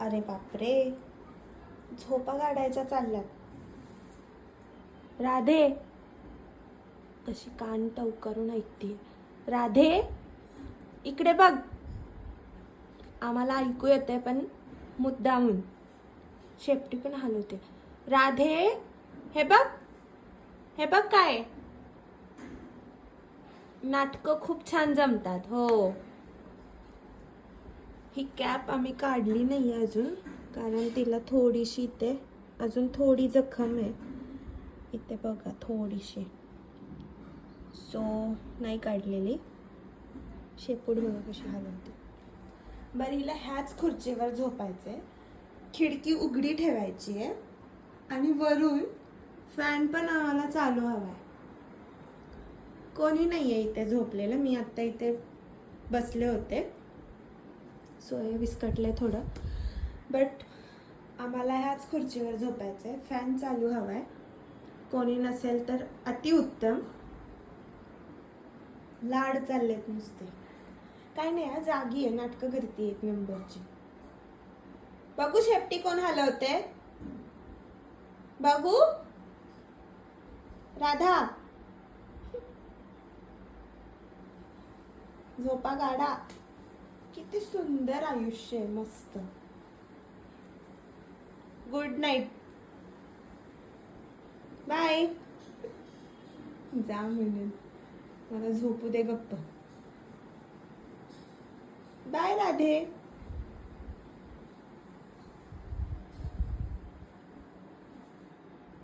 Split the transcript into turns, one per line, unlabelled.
अरे बापरे, झोपा काढायच्या चालल्यात. राधे, कशी कान टवकारून ऐकते. राधे, इकडे बघ. आम्हाला ऐकू येते पण मुद्दामून शेपटी पण हलवते. राधे, हे बघ, हे बघ काय. नाटकं खूप छान जमतात. हो, ही कॅप आम्ही काढली नाही अजून, कारण तिला थोडीशी इथे अजून थोडी जखम आहे. इथे बघा थोडीशी, सो नाही काढलेली. शेपूट बघा कशी हलवते. बरं, हिला ह्याच खुर्चीवर झोपायचंय. खिडकी उघडी ठेवायची आहे आणि वरून फॅन पण आम्हाला चालू हवाय. कोणी नाहीये इथे झोपलेलं. मी आता इथे बसले होते, सो हे विस्कटले थोडं, बट आम्हाला ह्याच खुर्चीवर झोपायचंय. फॅन चालू हवाय. कोणी नसेल तर अतिउत्तम. लाड चाललेत नुसते. काय नाही, जागी आहे, नाटकं करते एक नंबरची. बघू शेपटी कोण हलवते. बघू राधा, झोपा गाडा. किती सुंदर आयुष्य आहे, मस्त. Good night, bye. जा म्हणून मला झोपू दे गप्प. बाय राधे.